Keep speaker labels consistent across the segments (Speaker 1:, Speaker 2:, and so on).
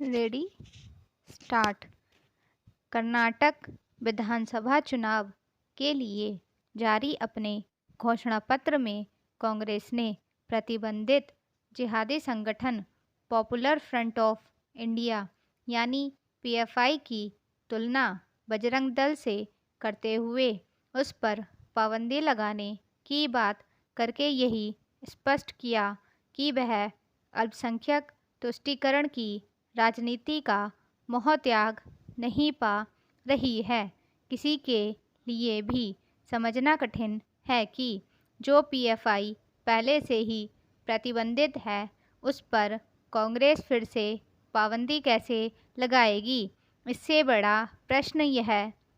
Speaker 1: Ready start. Karnataka विधानसभा चुनाव के लिए जारी अपने घोषणा पत्र में कांग्रेस ने प्रतिबंधित जिहादी संगठन पॉपुलर फ्रंट ऑफ इंडिया यानी पीएफआई की तुलना बजरंग दल से करते हुए उस पर पाबंदी लगाने की बात करके यही स्पष्ट किया कि वह अल्पसंख्यक तुष्टीकरण की राजनीति का मोह त्याग नहीं पा रही है। किसी के लिए भी समझना कठिन है कि जो पीएफआई पहले से ही प्रतिबंधित है उस पर कांग्रेस फिर से पाबंदी कैसे लगाएगी। इससे बड़ा प्रश्न यह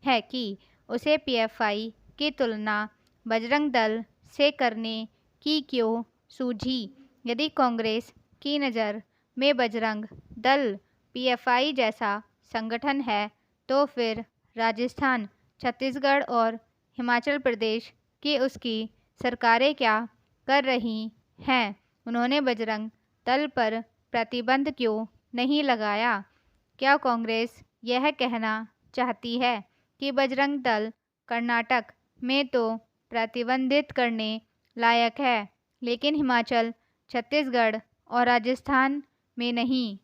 Speaker 1: है कि उसे पीएफआई की तुलना बजरंग दल से करने की क्यों सूझी। यदि कांग्रेस की नज़र में बजरंग दल पीएफआई जैसा संगठन है तो फिर राजस्थान, छत्तीसगढ़ और हिमाचल प्रदेश की उसकी सरकारें क्या कर रही हैं। उन्होंने बजरंग दल पर प्रतिबंध क्यों नहीं लगाया। क्या कांग्रेस यह कहना चाहती है कि बजरंग दल कर्नाटक में तो प्रतिबंधित करने लायक है लेकिन हिमाचल, छत्तीसगढ़ और राजस्थान में नहीं।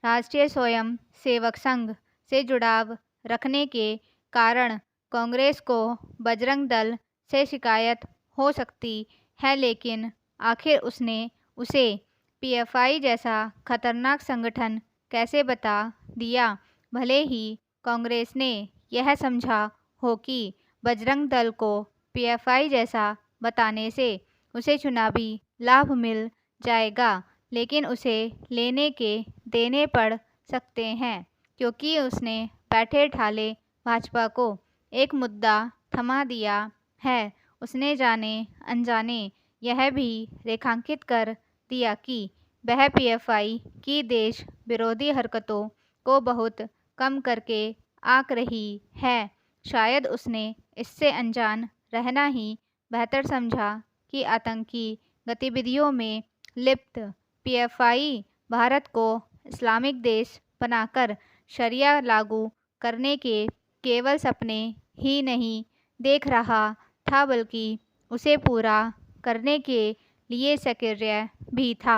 Speaker 1: राष्ट्रीय स्वयं सेवक संघ से जुड़ाव रखने के कारण कांग्रेस को बजरंग दल से शिकायत हो सकती है लेकिन आखिर उसने उसे पीएफआई जैसा खतरनाक संगठन कैसे बता दिया। भले ही कांग्रेस ने यह समझा हो कि बजरंग दल को पीएफआई जैसा बताने से उसे चुनावी लाभ मिल जाएगा लेकिन उसे लेने के देने पड़ सकते हैं क्योंकि उसने बैठे ठाले भाजपा को एक मुद्दा थमा दिया है। उसने जाने अनजाने यह भी रेखांकित कर दिया कि वह पीएफआई की देश विरोधी हरकतों को बहुत कम करके आंक रही है। शायद उसने इससे अनजान रहना ही बेहतर समझा कि आतंकी गतिविधियों में लिप्त पीएफआई भारत को इस्लामिक देश बनाकर शरिया लागू करने के केवल सपने ही नहीं देख रहा था बल्कि उसे पूरा करने के लिए सक्रिय भी था।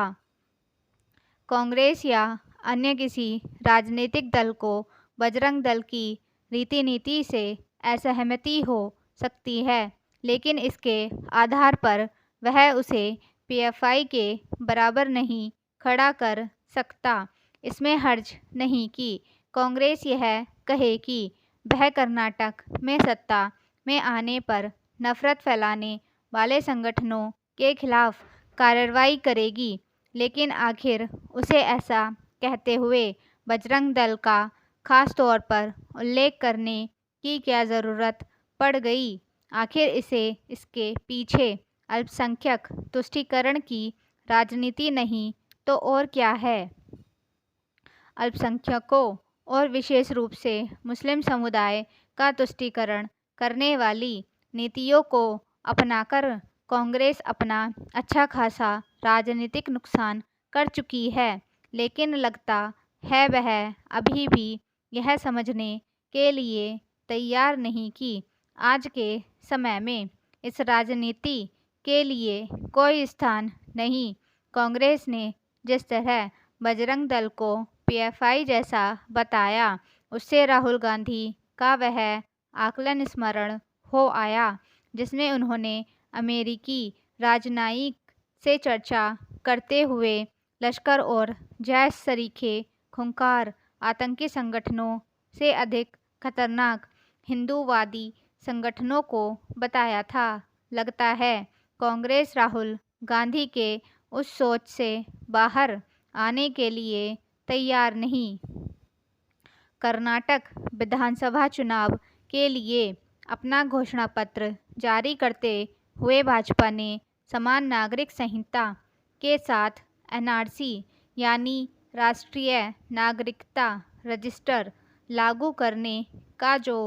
Speaker 1: कांग्रेस या अन्य किसी राजनीतिक दल को बजरंग दल की रीति नीति से असहमति हो सकती है लेकिन इसके आधार पर वह उसे पीएफआई के बराबर नहीं खड़ा कर सकता। इसमें हर्ज नहीं कि कांग्रेस यह कहे कि वह कर्नाटक में सत्ता में आने पर नफरत फैलाने वाले संगठनों के खिलाफ कार्रवाई करेगी लेकिन आखिर उसे ऐसा कहते हुए बजरंग दल का खास तौर पर उल्लेख करने की क्या ज़रूरत पड़ गई। आखिर इसे इसके पीछे अल्पसंख्यक तुष्टीकरण की राजनीति नहीं तो और क्या है। अल्पसंख्यकों और विशेष रूप से मुस्लिम समुदाय का तुष्टीकरण करने वाली नीतियों को अपनाकर कांग्रेस अपना अच्छा खासा राजनीतिक नुकसान कर चुकी है लेकिन लगता है वह अभी भी यह समझने के लिए तैयार नहीं कि आज के समय में इस राजनीति के लिए कोई स्थान नहीं। कांग्रेस ने जिस तरह बजरंग दल को पीएफआई जैसा बताया उससे राहुल गांधी का वह आकलन स्मरण हो आया जिसमें उन्होंने अमेरिकी राजनयिक से चर्चा करते हुए लश्कर और जैश सरीखे खूंखार आतंकी संगठनों से अधिक खतरनाक हिंदूवादी संगठनों को बताया था। लगता है कांग्रेस राहुल गांधी के उस सोच से बाहर आने के लिए तैयार नहीं। कर्नाटक विधानसभा चुनाव के लिए अपना घोषणा पत्र जारी करते हुए भाजपा ने समान नागरिक संहिता के साथ एनआरसी यानी राष्ट्रीय नागरिकता रजिस्टर लागू करने का जो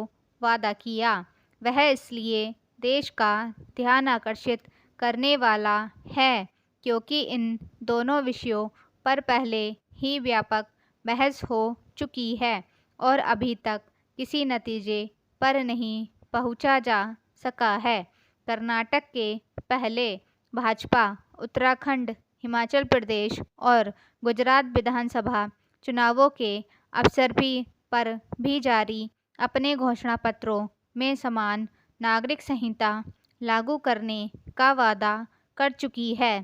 Speaker 1: वादा किया वह इसलिए देश का ध्यान आकर्षित करने वाला है क्योंकि इन दोनों विषयों पर पहले ही व्यापक बहस हो चुकी है और अभी तक किसी नतीजे पर नहीं पहुंचा जा सका है। कर्नाटक के पहले भाजपा उत्तराखंड, हिमाचल प्रदेश और गुजरात विधानसभा चुनावों के अवसर पर भी जारी अपने घोषणा पत्रों में समान नागरिक संहिता लागू करने का वादा कर चुकी है।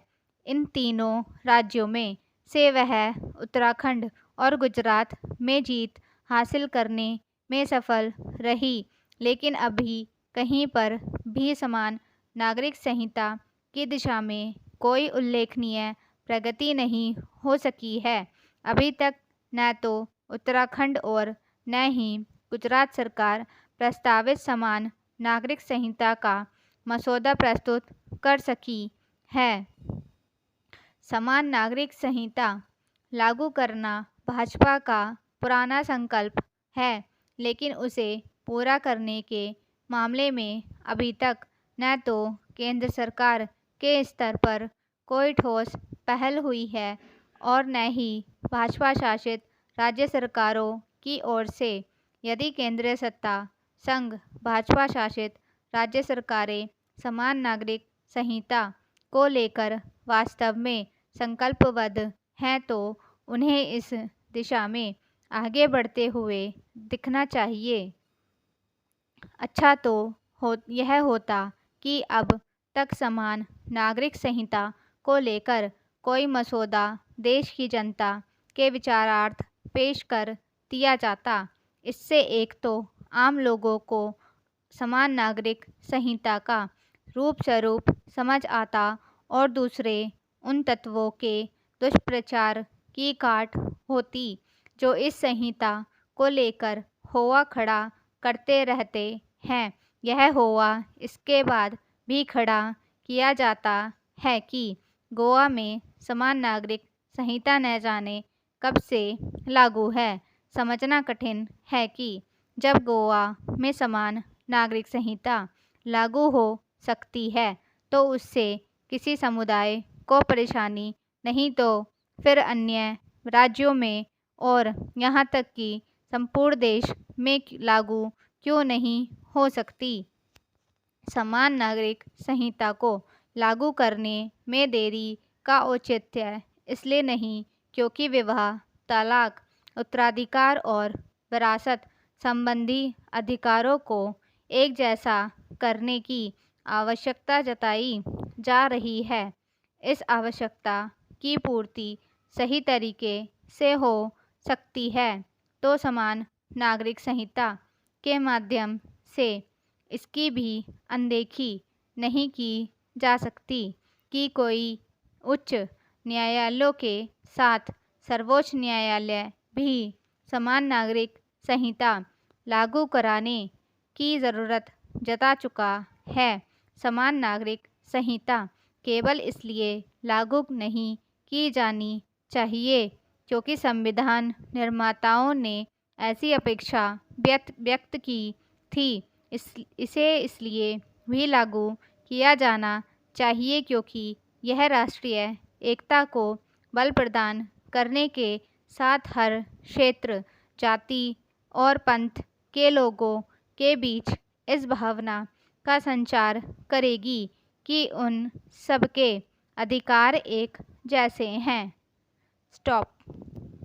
Speaker 1: इन तीनों राज्यों में से वह उत्तराखंड और गुजरात में जीत हासिल करने में सफल रही, लेकिन अभी कहीं पर भी समान नागरिक संहिता की दिशा में कोई उल्लेखनीय प्रगति नहीं हो सकी है। अभी तक न तो उत्तराखंड और न ही गुजरात सरकार प्रस्तावित समान नागरिक संहिता का मसौदा प्रस्तुत कर सकी है। समान नागरिक संहिता लागू करना भाजपा का पुराना संकल्प है, लेकिन उसे पूरा करने के मामले में अभी तक न तो केंद्र सरकार के स्तर पर कोई ठोस पहल हुई है और न ही भाजपा शासित राज्य सरकारों की ओर से। यदि केंद्रीय सत्ता संघ भाजपा शासित राज्य सरकारें समान नागरिक संहिता को लेकर वास्तव में संकल्पबद्ध हैं तो उन्हें इस दिशा में आगे बढ़ते हुए दिखना चाहिए। अच्छा तो यह होता कि अब तक समान नागरिक संहिता को लेकर कोई मसौदा देश की जनता के विचारार्थ पेश कर दिया जाता। इससे एक तो आम लोगों को समान नागरिक संहिता का रूप स्वरूप समझ आता और दूसरे उन तत्वों के दुष्प्रचार की काट होती जो इस संहिता को लेकर होआ खड़ा करते रहते हैं। यह होआ इसके बाद भी खड़ा किया जाता है कि गोवा में समान नागरिक संहिता न जाने कब से लागू है। समझना कठिन है कि जब गोवा में समान नागरिक संहिता लागू हो सकती है तो उससे किसी समुदाय को परेशानी नहीं तो फिर अन्य राज्यों में और यहाँ तक कि संपूर्ण देश में लागू क्यों नहीं हो सकती। समान नागरिक संहिता को लागू करने में देरी का औचित्य इसलिए नहीं क्योंकि विवाह, तलाक, उत्तराधिकार और विरासत संबंधी अधिकारों को एक जैसा करने की आवश्यकता जताई जा रही है। इस आवश्यकता की पूर्ति सही तरीके से हो सकती है तो समान नागरिक संहिता के माध्यम से इसकी भी अनदेखी नहीं की जा सकती कि कोई उच्च न्यायालयों के साथ सर्वोच्च न्यायालय भी समान नागरिक संहिता लागू कराने की ज़रूरत जता चुका है। समान नागरिक संहिता केवल इसलिए लागू नहीं की जानी चाहिए क्योंकि संविधान निर्माताओं ने ऐसी अपेक्षा व्यक्त की थी। इसे इसलिए भी लागू किया जाना चाहिए क्योंकि यह राष्ट्रीय एकता को बल प्रदान करने के साथ हर क्षेत्र, जाति और पंथ के लोगों के बीच इस भावना का संचार करेगी कि उन सबके अधिकार एक जैसे हैं। स्टॉप।